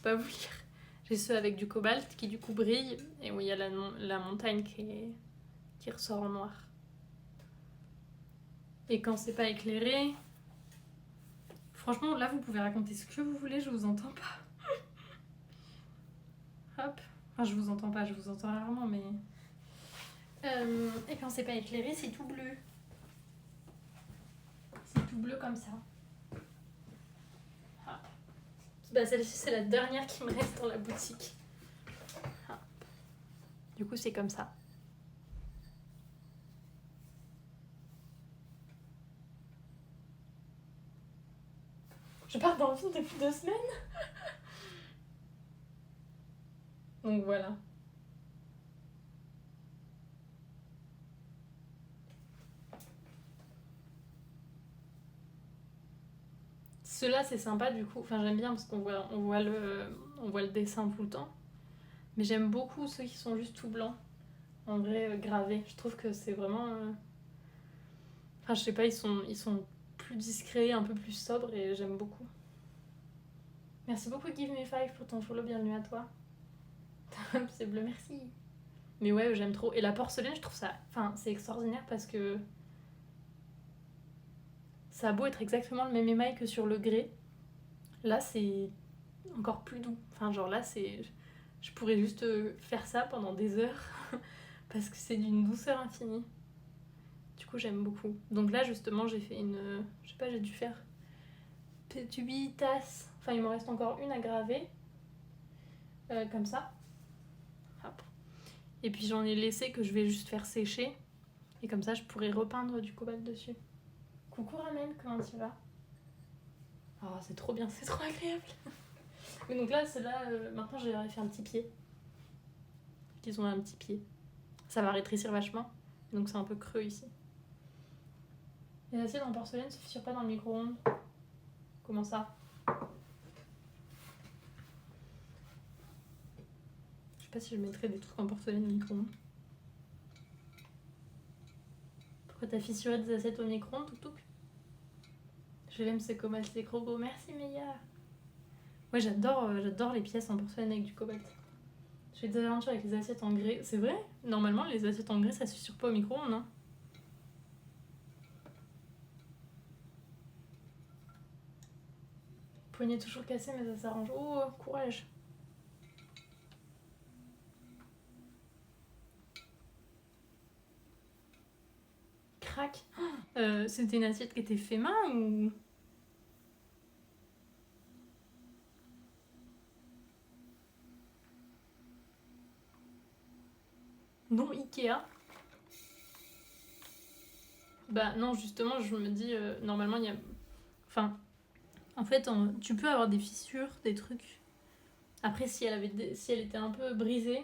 pas vous lire. J'ai ceux avec du cobalt qui du coup brillent et où il y a la montagne qui ressort en noir. Et quand c'est pas éclairé... Franchement, là, vous pouvez raconter ce que vous voulez, je vous entends pas. Hop. Enfin, je vous entends pas, je vous entends rarement, mais... et quand c'est pas éclairé, c'est tout bleu. C'est tout bleu comme ça. Ah. Bah, celle-ci, c'est la dernière qui me reste dans la boutique. Ah. Du coup, c'est comme ça. Je pars dans le film depuis 2 semaines. Donc voilà. Ceux-là, c'est sympa du coup. Enfin, j'aime bien parce qu'on voit le dessin tout le temps. Mais j'aime beaucoup ceux qui sont juste tout blancs. En vrai, gravés. Je trouve que c'est vraiment... Enfin, je sais pas, ils sont plus discrets, un peu plus sobres et j'aime beaucoup. Merci beaucoup Give Me 5 pour ton follow, bienvenue à toi. C'est bleu, merci. Mais ouais, j'aime trop. Et la porcelaine, je trouve ça... Enfin, c'est extraordinaire parce que... Ça a beau être exactement le même émail que sur le grès. Là, c'est encore plus doux. Enfin, genre là, c'est... Je pourrais juste faire ça pendant des heures parce que c'est d'une douceur infinie. Du coup, j'aime beaucoup. Donc là, justement, j'ai fait une... Je sais pas, j'ai dû faire... peut-être 8 tasses. Enfin, il m'en reste encore une à graver. Comme ça. Hop. Et puis j'en ai laissé que je vais juste faire sécher. Et comme ça, je pourrais repeindre du cobalt dessus. Coucou Ramen, comment tu vas? Oh, c'est trop bien, c'est trop agréable. Mais donc là, c'est là, maintenant j'aurais fait un petit pied. Ils ont un petit pied. Ça va rétrécir vachement. Donc c'est un peu creux ici. Les assiettes en porcelaine se fissurent pas dans le micro-ondes. Comment ça? Je sais pas si je mettrais des trucs en porcelaine au micro-ondes. Pourquoi t'as fissuré des assiettes au micro-ondes, Toutouk? Je l'aime, c'est cobalt, c'est trop beau. Merci Meia. Ouais, j'adore les pièces en porcelaine avec du cobalt. J'ai des aventures avec les assiettes en grès. C'est vrai? Normalement, les assiettes en grès, ça se fissure pas au micro-ondes, hein. Poignet toujours cassé, mais ça s'arrange. Oh, courage. Crac. C'était une assiette qui était fait main ou... Non, Ikea. Bah non, justement, je me dis, normalement, il y a... Enfin, en fait, tu peux avoir des fissures, des trucs. Après, si elle était un peu brisée,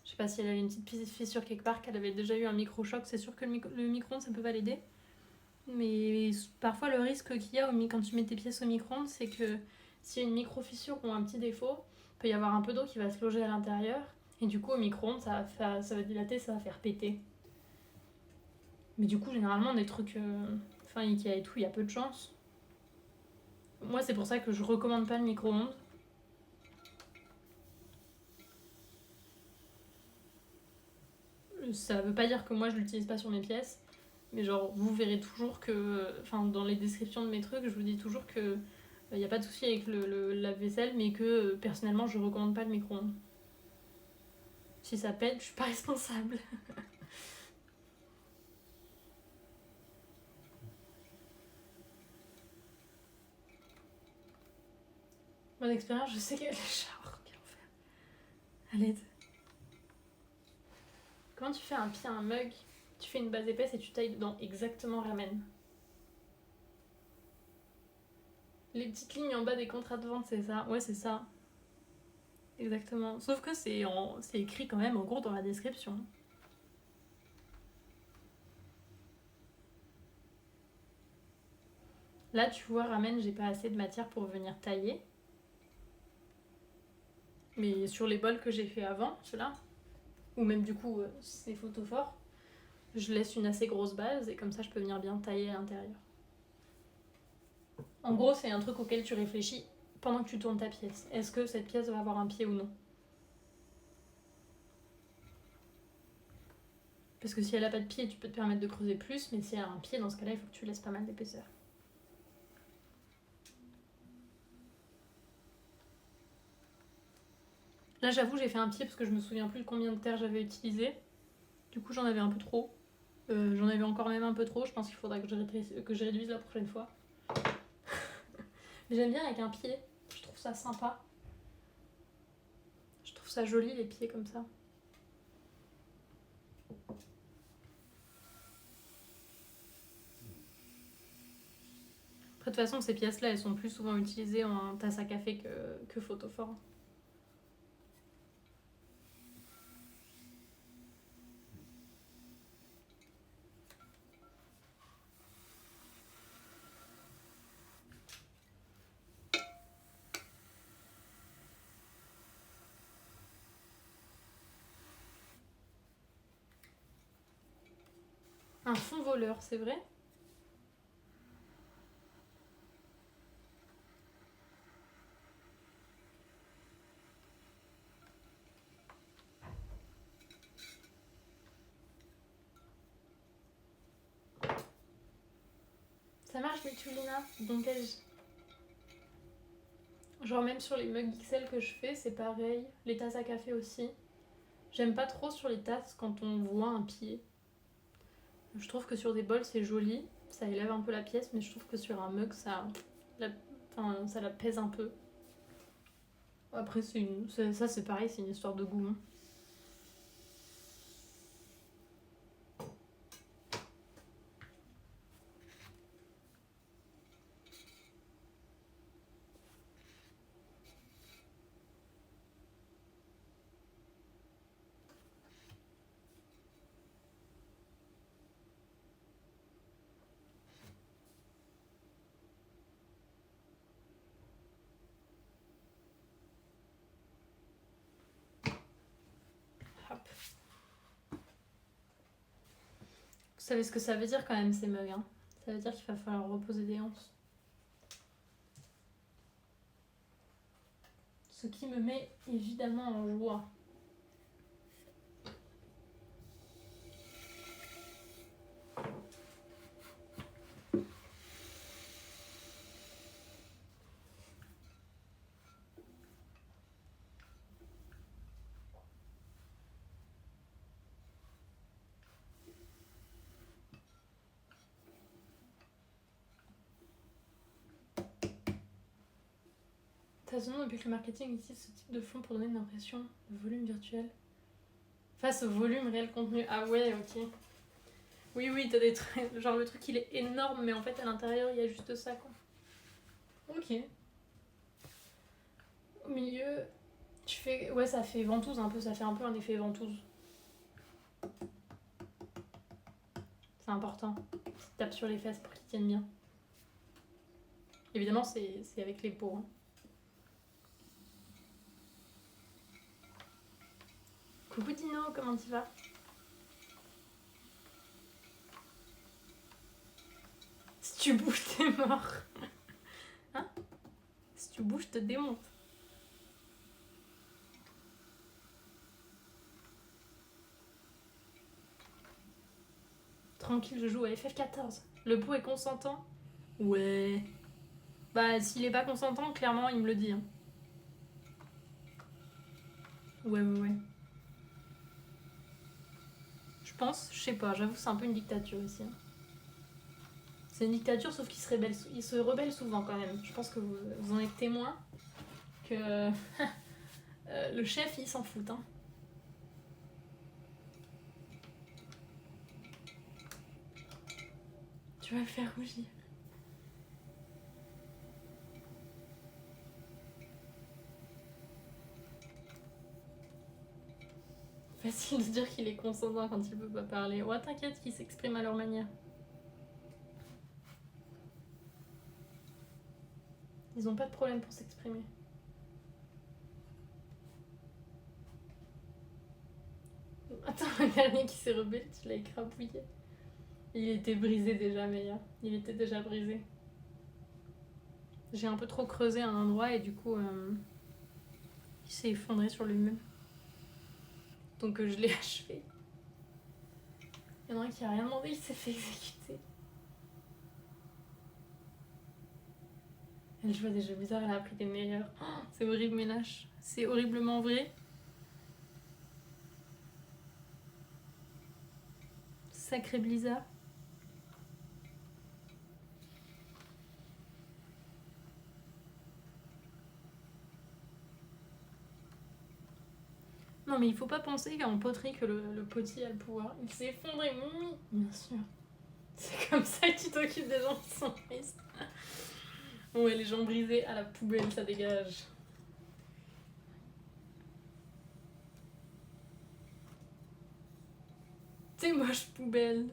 je sais pas si elle avait une petite fissure quelque part, qu'elle avait déjà eu un micro-choc, c'est sûr que le micro-ondes, ça peut pas l'aider. Mais parfois, le risque qu'il y a quand tu mets tes pièces au micro-ondes, c'est que s'il y a une micro-fissure ou un petit défaut, il peut y avoir un peu d'eau qui va se loger à l'intérieur. Et du coup, au micro-ondes, ça va dilater, ça va faire péter. Mais du coup, généralement, des trucs... Enfin, Ikea et tout, il y a peu de chance. Moi, c'est pour ça que je recommande pas le micro-ondes. Ça veut pas dire que moi, je l'utilise pas sur mes pièces. Mais genre, vous verrez toujours que... Enfin, dans les descriptions de mes trucs, je vous dis toujours que... Il n'y a pas de souci avec le lave-vaisselle, mais que personnellement, je recommande pas le micro-ondes. Si ça pète, je suis pas responsable. Mon expérience, je sais qu'elle est char. Quel enfer. À l'aide. Comment tu fais un pied à un mug? Tu fais une base épaisse et tu tailles dedans. Exactement, Ramen. Les petites lignes en bas des contrats de vente, c'est ça? Ouais, c'est ça. Exactement. Sauf que c'est écrit quand même en gros dans la description. Là, tu vois, Ramen, j'ai pas assez de matière pour venir tailler. Mais sur les bols que j'ai fait avant, ceux-là, ou même du coup, ces photos forts, je laisse une assez grosse base et comme ça, je peux venir bien tailler à l'intérieur. En gros, c'est un truc auquel tu réfléchis pendant que tu tournes ta pièce. Est-ce que cette pièce va avoir un pied ou non? Parce que si elle a pas de pied, tu peux te permettre de creuser plus, mais si elle a un pied, dans ce cas-là, il faut que tu laisses pas mal d'épaisseur. Là, j'avoue, j'ai fait un pied parce que je me souviens plus de combien de terre j'avais utilisé. Du coup, j'en avais un peu trop. J'en avais encore même un peu trop. Je pense qu'il faudra que je réduise la prochaine fois. Mais j'aime bien avec un pied. Je trouve ça sympa. Je trouve ça joli, les pieds comme ça. Après, de toute façon, ces pièces-là, elles sont plus souvent utilisées en tasse à café que photophore. Un fond voleur, c'est vrai? Ça marche, Mitulina? Donc, genre même sur les mugs XL que je fais, c'est pareil. Les tasses à café aussi. J'aime pas trop sur les tasses quand on voit un pied. Je trouve que sur des bols, c'est joli. Ça élève un peu la pièce, mais je trouve que sur un mug, ça la pèse un peu. Après, ça c'est pareil, c'est une histoire de goût. Hein. Hop. Vous savez ce que ça veut dire quand même ces mugs. Hein. Ça veut dire qu'il va falloir reposer des hanches. Ce qui me met évidemment en joie. T'as ce nom depuis que le marketing utilise ce type de fond pour donner une impression de volume virtuel face au volume réel contenu. Ah ouais, ok. Oui, t'as des trucs. Genre le truc il est énorme, mais en fait à l'intérieur il y a juste ça quoi. Ok. Au milieu, tu fais. Ouais, ça fait ventouse un peu, ça fait un peu un effet ventouse. C'est important. Tu tapes sur les fesses pour qu'ils tiennent bien. Évidemment, c'est avec les peaux. Hein. Coucou Dino, comment tu vas? Si tu bouges, t'es mort. Hein? Si tu bouges, je te démonte. Tranquille, je joue à FF14. Le pot est consentant? Ouais. Bah, s'il est pas consentant, clairement, il me le dit. Hein. Ouais. Je pense, je sais pas, j'avoue, c'est un peu une dictature ici. Hein. C'est une dictature, sauf qu'il se rebelle souvent quand même. Je pense que vous en êtes témoin que le chef, il s'en fout. Hein. Tu vas le faire rougir. Facile de dire qu'il est consentant quand il peut pas parler. Ouais, t'inquiète, qu'ils s'expriment à leur manière. Ils ont pas de problème pour s'exprimer. Attends, le dernier qui s'est rebellé, tu l'as écrabouillé. Il était brisé déjà, Meia. Il était déjà brisé. J'ai un peu trop creusé à un endroit et du coup, il s'est effondré sur lui-même. Donc je l'ai achevé. Il y en a un qui a rien demandé, il s'est fait exécuter. Elle joue déjà bizarre, elle a appris des meilleurs. Oh, c'est horrible mais lâche. C'est horriblement vrai. Sacré Blizzard. Non mais il faut pas penser qu'en poterie que le potier a le pouvoir. Il s'est effondré, Mimi. Bien sûr. C'est comme ça que tu t'occupes des gens qui sont tristes. Ouais, les gens brisés à la poubelle, ça dégage. T'es moche, poubelle.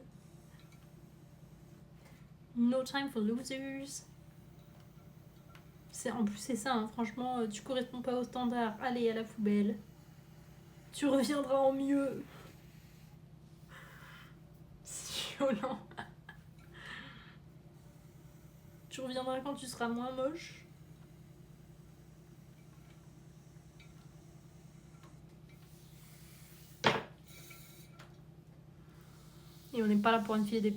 No time for losers. En plus, c'est ça, hein, franchement, tu corresponds pas au standard. Allez, à la poubelle. Tu reviendras en mieux. C'est violent. Tu reviendras quand tu seras moins moche. Et on n'est pas là pour une fille des